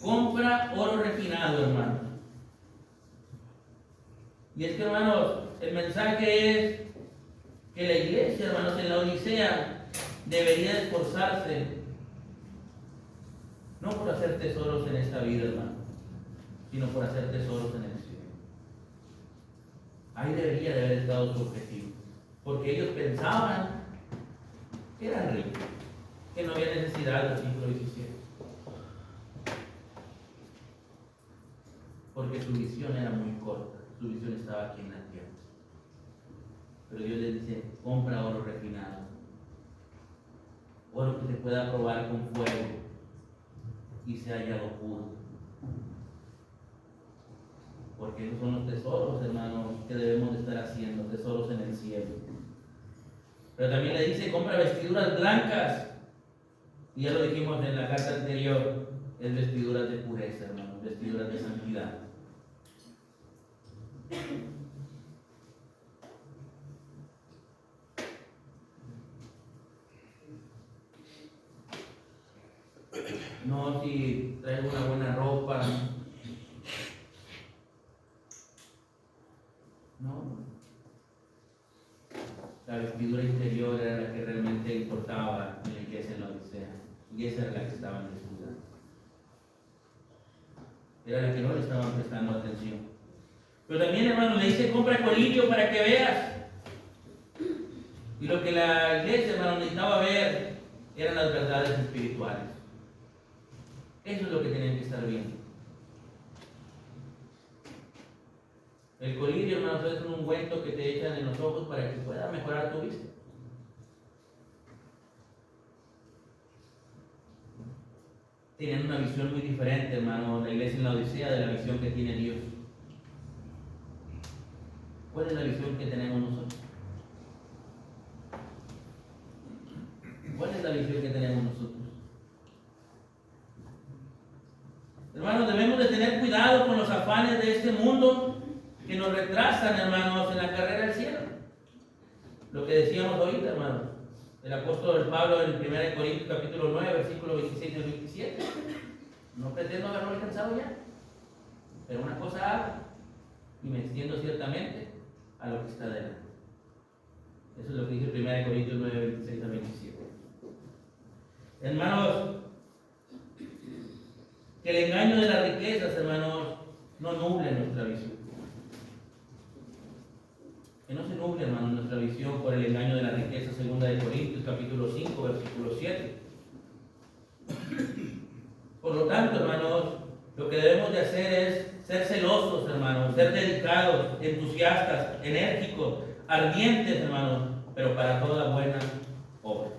Compra oro refinado, hermanos. Y es que, hermanos, el mensaje es que la iglesia, hermanos, en la Odisea debería esforzarse no por hacer tesoros en esta vida, hermano, sino por hacer tesoros en el cielo. Ahí debería de haber estado su objetivo, porque ellos pensaban que eran ricos, que no había necesidad del versículo 17, porque su visión era muy corta, su visión estaba aquí en la tierra. Pero Dios les dice, compra oro refinado, oro que se pueda probar con fuego y sea hallado puro. Porque esos son los tesoros, hermanos, que debemos de estar haciendo, tesoros en el cielo. Pero también le dice, compra vestiduras blancas. Y ya lo dijimos en la carta anterior, es vestiduras de pureza, hermanos, vestiduras de santidad. No si traigo una buena ropa. No. La vestidura interior era la que realmente importaba en la iglesia en la Odisea. Y esa era la que estaban desnudando. Era la que no le estaban prestando atención. Pero también, hermano, le dice, compra colirio para que veas. Y lo que la iglesia, hermano, necesitaba ver eran las verdades espirituales. Eso es lo que tenían que estar viendo. El colirio, hermanos, es un ungüento que te echan en los ojos para que pueda mejorar tu vista. Tenían una visión muy diferente, hermano, la iglesia en la Odisea, de la visión que tiene Dios. ¿Cuál es la visión que tenemos nosotros? ¿Cuál es la visión que tenemos nosotros? Hermanos, debemos de tener cuidado con los afanes de este mundo que nos retrasan, hermanos, en la carrera del cielo. Lo que decíamos ahorita, hermanos, el apóstol Pablo en 1 Corintios capítulo 9, versículos 26 y 27. No pretendo haberlo alcanzado ya, pero una cosa hago, y me extiendo ciertamente a lo que está delante. Eso es lo que dice 1 Corintios 9, 26 a 27. Hermanos, que el engaño de las riquezas, hermanos, no nuble nuestra visión. Que no se nuble, hermanos, nuestra visión por el engaño de las riquezas, 2 Corintios capítulo 5, versículo 7. Por lo tanto, hermanos, lo que debemos de hacer es ser celosos, hermanos, ser dedicados, entusiastas, enérgicos, ardientes, hermanos, pero para toda buena obra.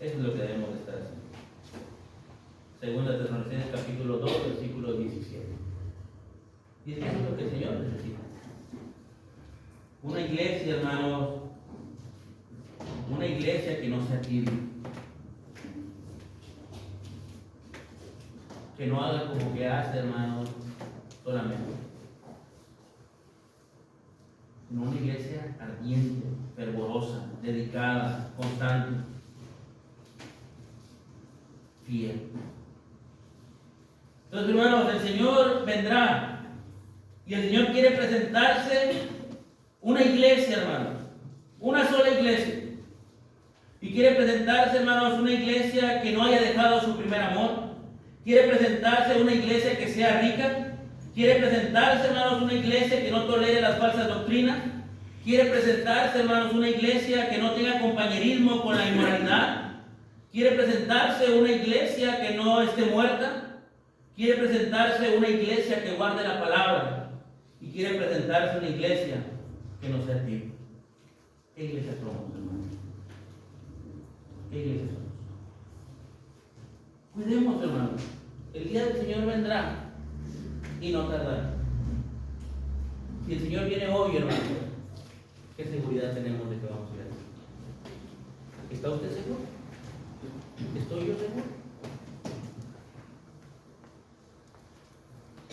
Eso es lo que debemos de estar haciendo. 2 Tesalonicenses capítulo 2, versículo 17. Y es que eso es lo que el Señor necesita. Una iglesia, hermanos, una iglesia que no sea tibia, que no haga como que hace, hermanos, solamente. no una iglesia ardiente, fervorosa, dedicada, constante, fiel. Entonces, hermanos, el Señor vendrá y el Señor quiere presentarse una iglesia, hermanos, una sola iglesia. Y quiere presentarse, hermanos, una iglesia que no haya dejado su primer amor. Quiere presentarse una iglesia que sea rica. Quiere presentarse, hermanos, una iglesia que no tolere las falsas doctrinas. Quiere presentarse, hermanos, una iglesia que no tenga compañerismo con la inmoralidad. Quiere presentarse una iglesia que no esté muerta. Quiere presentarse una iglesia que guarde la palabra. Y quiere presentarse una iglesia que no sea tibia. ¿Qué iglesia somos, hermanos? ¿Qué iglesia somos? Cuidemos, hermanos. El día del Señor vendrá y no tardará. Si el Señor viene hoy, hermano, ¿qué seguridad tenemos de que vamos a ir a ¿Está usted seguro? ¿Estoy yo seguro?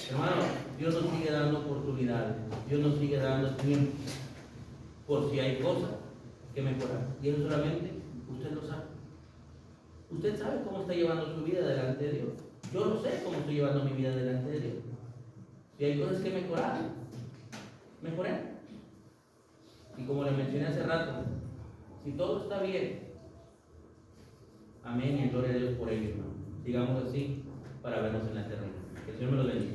Hermano, Dios nos sigue dando oportunidades. Dios nos sigue dando tiempo por si hay cosas que mejorar. Y eso solamente usted lo sabe. Usted sabe cómo está llevando su vida delante de Dios. Yo no sé cómo estoy llevando mi vida delante de Dios. Si hay cosas que mejorar, mejoré. Y como le mencioné hace rato, si todo está bien, amén y gloria a Dios por ello, hermano. Digamos así para vernos en la eternidad. Que el Señor me lo bendiga.